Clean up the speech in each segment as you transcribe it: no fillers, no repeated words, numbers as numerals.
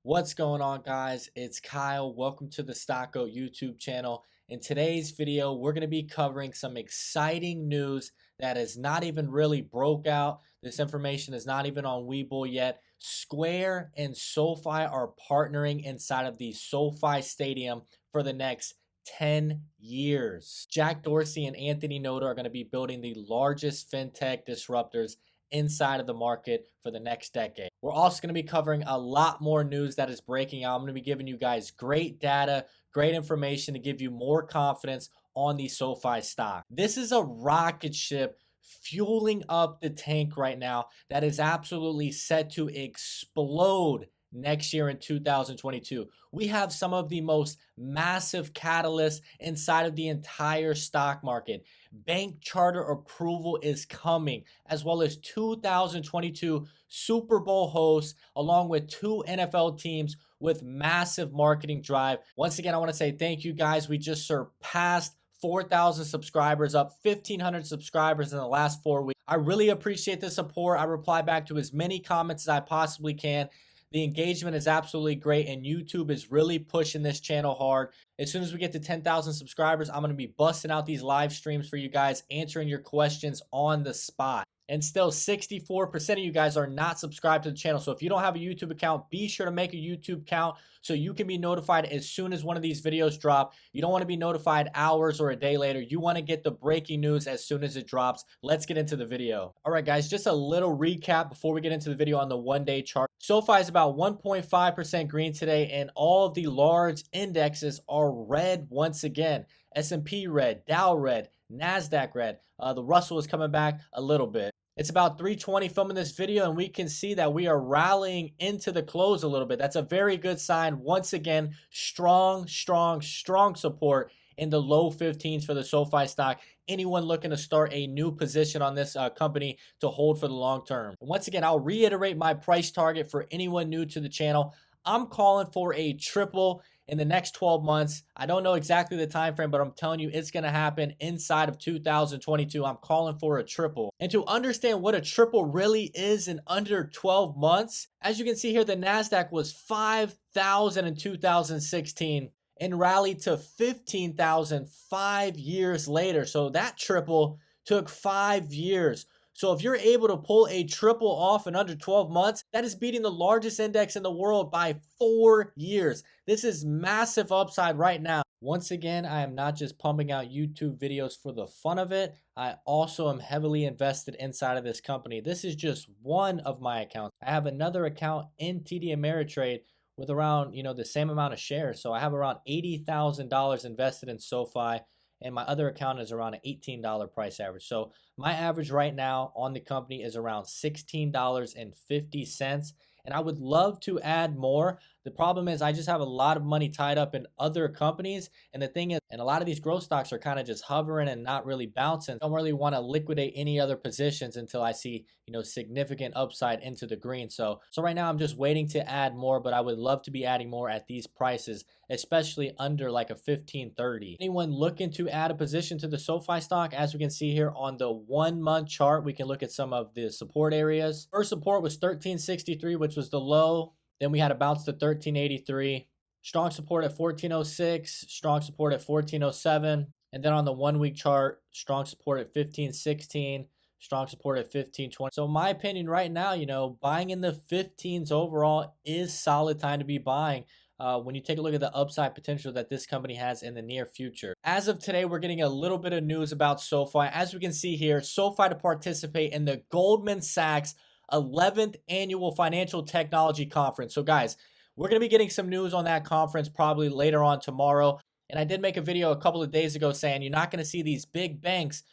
What's going on, guys? It's Kyle. Welcome to the Stocko YouTube channel. In today's video, we're going to be covering some exciting news that is not even really broke out. This information is not even on Webull yet. Square and SoFi are partnering inside of the SoFi Stadium for the next 10 years. Jack Dorsey and Anthony Noto are going to be building the largest fintech disruptors inside of the market for the next decade. We're also going to be covering a lot more news that is breaking out. I'm going to be giving you guys great data, great information to give you more confidence on the SoFi stock. This is a rocket ship fueling up the tank right now that is absolutely set to explode next year in 2022. We have some of the most massive catalysts inside of the entire stock market. Bank charter approval is coming, as well as 2022 Super Bowl hosts, along with 2 NFL teams with massive marketing drive. Once again, I want to say thank you guys. We just surpassed 4,000 subscribers, up 1,500 subscribers in the last 4 weeks. I really appreciate the support. I reply back to as many comments as I possibly can. The engagement is absolutely great, and YouTube is really pushing this channel hard. As soon as we get to 10,000 subscribers, I'm going to be busting out these live streams for you guys, answering your questions on the spot. And still, 64% of you guys are not subscribed to the channel. So if you don't have a YouTube account, be sure to make a YouTube account so you can be notified as soon as one of these videos drop. You don't want to be notified hours or a day later. You want to get the breaking news as soon as it drops. Let's get into the video. All right, guys, just a little recap before we get into the video on the one-day chart. SoFi is about 1.5% green today, and all of the large indexes are red once again. S&P red, Dow red, NASDAQ red. The Russell is coming back a little bit. It's about 3:20 filming this video, and we can see that we are rallying into the close a little bit. That's a very good sign. Once again, strong support in the low 15s for the SoFi stock. Anyone looking to start a new position on this company to hold for the long term. And once again, I'll reiterate my price target for anyone new to the channel. I'm calling for a triple in the next 12 months. I don't know exactly the time frame, but I'm telling you it's going to happen inside of 2022. I'm calling for a triple. And to understand what a triple really is in under 12 months, as you can see here, the NASDAQ was 5,000 in 2016 and rallied to 15,000 5 years later. So that triple took 5 years. So if you're able to pull a triple off in under 12 months, that is beating the largest index in the world by 4 years. This is massive upside right now. Once again, I am not just pumping out YouTube videos for the fun of it. I also am heavily invested inside of this company. This is just one of my accounts. I have another account in TD Ameritrade with around, the same amount of shares. So I have around $80,000 invested in SoFi, and my other account is around an $18 price average. So my average right now on the company is around $16.50. And I would love to add more. The problem is I just have a lot of money tied up in other companies. And the thing is, and a lot of these growth stocks are kind of just hovering and not really bouncing. I don't really want to liquidate any other positions until I see, significant upside into the green. So right now I'm just waiting to add more, but I would love to be adding more at these prices, especially under like a 15.30. Anyone looking to add a position to the SoFi stock? As we can see here on the 1 month chart, we can look at some of the support areas. First support was 1363, which was the low. Then we had a bounce to 1383. Strong support at 1406. Strong support at 1407. And then on the 1 week chart, strong support at 1516. Strong support at 1520. So in my opinion right now, buying in the 15s overall is solid time to be buying. When you take a look at the upside potential that this company has in the near future. As of today, we're getting a little bit of news about SoFi. As we can see here, SoFi to participate in the Goldman Sachs 11th Annual Financial Technology Conference. So guys, we're going to be getting some news on that conference probably later on tomorrow. And I did make a video a couple of days ago saying you're not going to see these big banks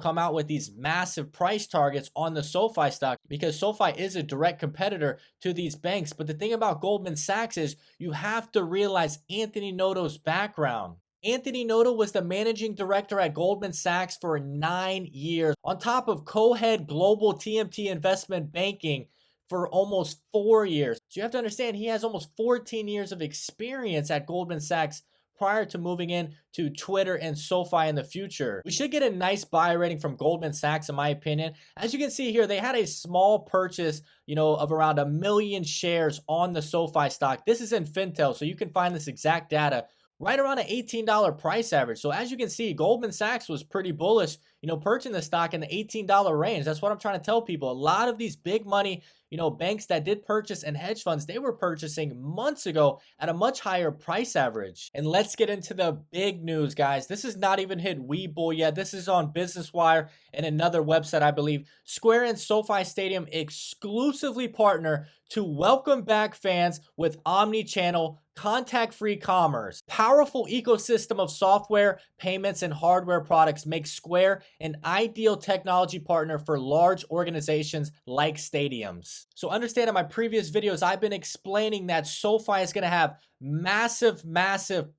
come out with these massive price targets on the SoFi stock because SoFi is a direct competitor to these banks. But the thing about Goldman Sachs is you have to realize Anthony Noto's background. Anthony Noto was the managing director at Goldman Sachs for 9 years, on top of co-head global TMT investment banking for almost 4 years. So you have to understand he has almost 14 years of experience at Goldman Sachs prior to moving in to Twitter and SoFi in the future. We should get a nice buy rating from Goldman Sachs, in my opinion. As you can see here, they had a small purchase, of around 1 million shares on the SoFi stock. This is in Fintel, so you can find this exact data right around an $18 price average. So as you can see, Goldman Sachs was pretty bullish, purchasing the stock in the $18 range. That's what I'm trying to tell people. A lot of these big money, banks that did purchase and hedge funds, they were purchasing months ago at a much higher price average. And let's get into the big news, guys. This is not even hit Webull yet. This is on Business Wire and another website, I believe. Square and SoFi Stadium exclusively partner to welcome back fans with omni-channel contact-free commerce. Powerful ecosystem of software, payments, and hardware products makes Square an ideal technology partner for large organizations like stadiums. So understand, in my previous videos, I've been explaining that SoFi is going to have massive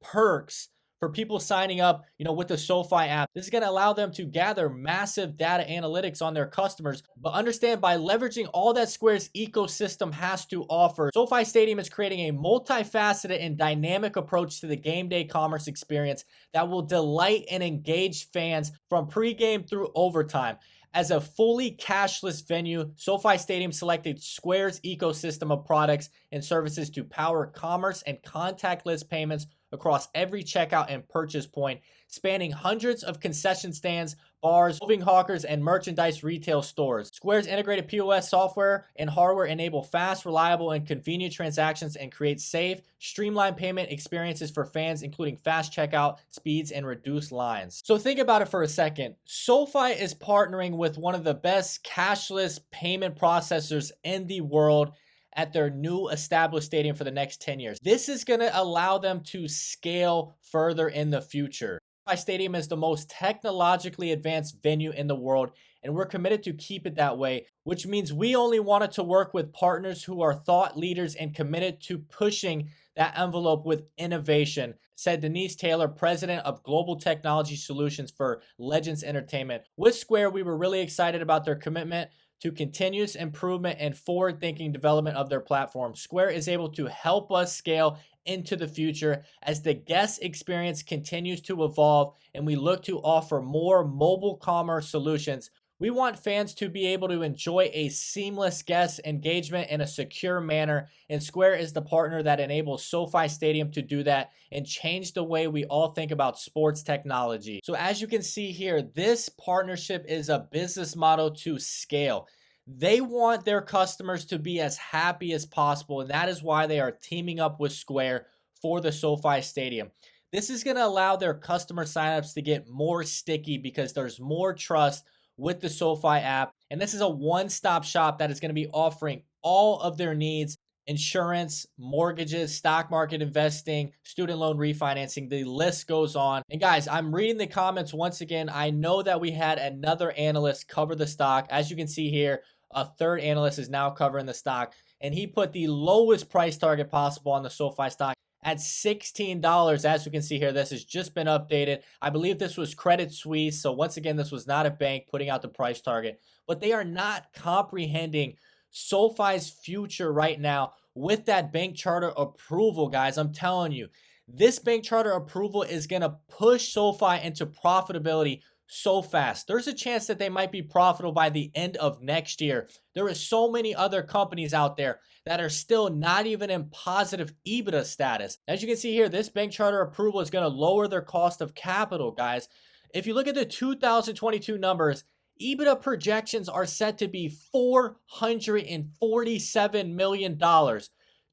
perks for people signing up, with the SoFi app. This is going to allow them to gather massive data analytics on their customers. But understand, by leveraging all that Square's ecosystem has to offer, SoFi Stadium is creating a multifaceted and dynamic approach to the game day commerce experience that will delight and engage fans from pregame through overtime. As a fully cashless venue, SoFi Stadium selected Square's ecosystem of products and services to power commerce and contactless payments across every checkout and purchase point, spanning hundreds of concession stands, bars, moving hawkers, and merchandise retail stores. Square's integrated POS software and hardware enable fast, reliable, and convenient transactions and create safe, streamlined payment experiences for fans, including fast checkout speeds and reduced lines. So think about it for a second. SoFi is partnering with one of the best cashless payment processors in the world at their new established stadium for the next 10 years. This is going to allow them to scale further in the future. SoFi Stadium is the most technologically advanced venue in the world, and we're committed to keep it that way, which means we only wanted to work with partners who are thought leaders and committed to pushing that envelope with innovation, said Denise Taylor, president of Global Technology Solutions for Legends Entertainment. With Square, we were really excited about their commitment to continuous improvement and forward-thinking development of their platform. Square is able to help us scale into the future as the guest experience continues to evolve and we look to offer more mobile commerce solutions. We want fans to be able to enjoy a seamless guest engagement in a secure manner, and Square is the partner that enables SoFi Stadium to do that and change the way we all think about sports technology. So as you can see here, this partnership is a business model to scale. They want their customers to be as happy as possible, and that is why they are teaming up with Square for the SoFi Stadium. This is going to allow their customer signups to get more sticky because there's more trust with the SoFi app. And this is a one-stop shop that is going to be offering all of their needs: insurance, mortgages, stock market investing, student loan refinancing. The list goes on. And guys, I'm reading the comments once again. I know that we had another analyst cover the stock. As you can see here, a third analyst is now covering the stock, and he put the lowest price target possible on the SoFi stock at $16. As you can see here, this has just been updated. I believe this was Credit Suisse. So once again, this was not a bank putting out the price target, but they are not comprehending SoFi's future right now with that bank charter approval, guys. I'm telling you, this bank charter approval is going to push SoFi into profitability so fast. There's a chance that they might be profitable by the end of next year. There are so many other companies out there that are still not even in positive EBITDA status. As you can see here, this bank charter approval is going to lower their cost of capital, guys. If you look at the 2022 numbers, EBITDA projections are set to be $447 million.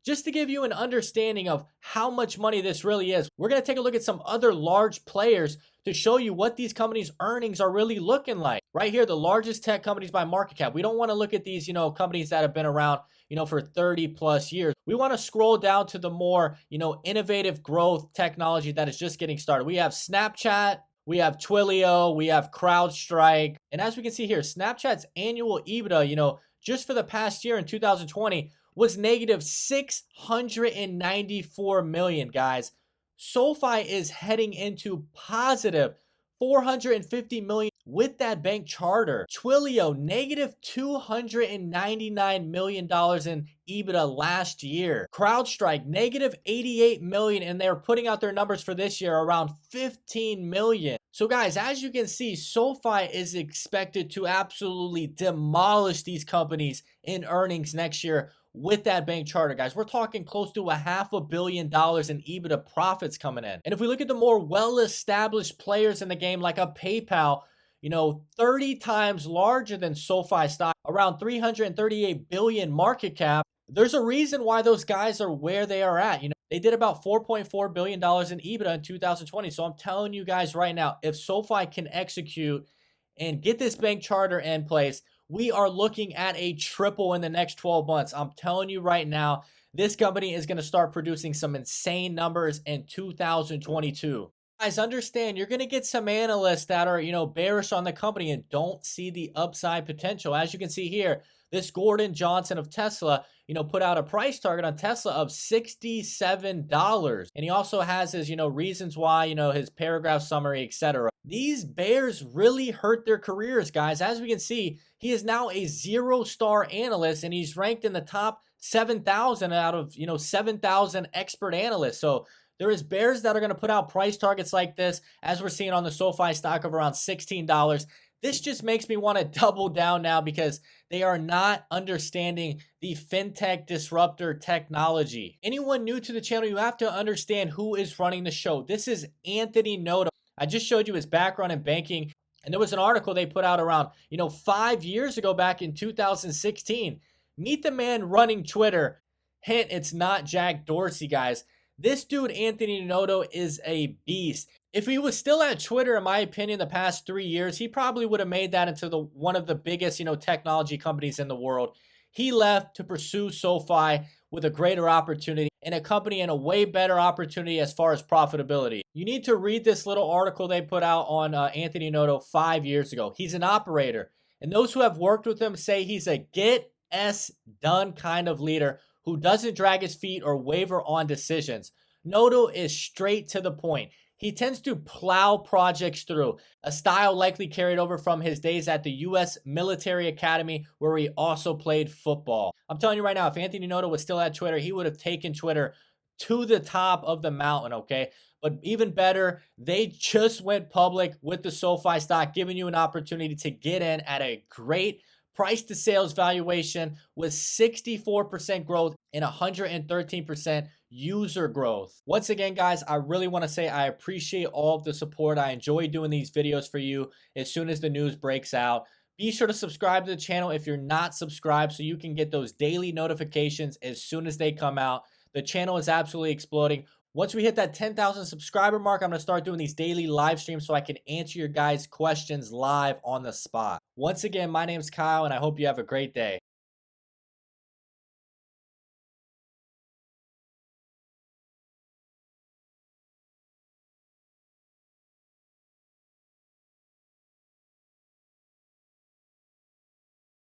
Just to give you an understanding of how much money this really is, we're going to take a look at some other large players to show you what these companies' earnings are really looking like. Right here, the largest tech companies by market cap. We don't want to look at these, companies that have been around, for 30 plus years. We want to scroll down to the more, innovative growth technology that is just getting started. We have Snapchat, we have Twilio, we have CrowdStrike. And as we can see here, Snapchat's annual EBITDA, just for the past year in 2020, was negative $694 million, guys. SoFi is heading into positive $450 million with that bank charter. Twilio, negative $299 million in EBITDA last year. CrowdStrike, negative 88 million, and they're putting out their numbers for this year around 15 million. So guys, as you can see, SoFi is expected to absolutely demolish these companies in earnings next year with that bank charter, guys. We're talking close to $500 million in EBITDA profits coming in. And if we look at the more well-established players in the game, like a PayPal, 30 times larger than SoFi stock, around 338 billion market cap. There's a reason why those guys are where they are at. They did about $4.4 billion in EBITDA in 2020. So I'm telling you guys right now, if SoFi can execute and get this bank charter in place, we are looking at a triple in the next 12 months. I'm telling you right now, this company is going to start producing some insane numbers in 2022. Guys, understand you're going to get some analysts that are, bearish on the company and don't see the upside potential. As you can see here, this Gordon Johnson of Tesla, put out a price target on Tesla of $67. And he also has his, reasons why, his paragraph summary, etc. These bears really hurt their careers, guys. As we can see, he is now a 0-star analyst and he's ranked in the top 7,000 out of, 7,000 expert analysts. So there is bears that are going to put out price targets like this, as we're seeing on the SoFi stock of around $16. This just makes me want to double down now because they are not understanding the fintech disruptor technology. Anyone new to the channel, you have to understand who is running the show. This is Anthony Noto. I just showed you his background in banking, and there was an article they put out around, 5 years ago back in 2016. Meet the man running Twitter. Hint, it's not Jack Dorsey, guys. This dude, Anthony Noto, is a beast. If he was still at Twitter, in my opinion, the past 3 years, he probably would have made that into one of the biggest, technology companies in the world. He left to pursue SoFi with a greater opportunity and a company in a way better opportunity as far as profitability. You need to read this little article they put out on Anthony Noto 5 years ago. He's an operator, and those who have worked with him say he's a get-s-done kind of leader who doesn't drag his feet or waver on decisions. Noto is straight to the point. He tends to plow projects through, a style likely carried over from his days at the U.S. Military Academy, where he also played football. I'm telling you right now, if Anthony Noto was still at Twitter, he would have taken Twitter to the top of the mountain, okay? But even better, they just went public with the SoFi stock, giving you an opportunity to get in at a great price to sales valuation with 64% growth and 113% user growth. Once again, guys, I really want to say I appreciate all of the support. I enjoy doing these videos for you as soon as the news breaks out. Be sure to subscribe to the channel if you're not subscribed so you can get those daily notifications as soon as they come out. The channel is absolutely exploding. Once we hit that 10,000 subscriber mark, I'm going to start doing these daily live streams so I can answer your guys' questions live on the spot. Once again, my name's Kyle, and I hope you have a great day.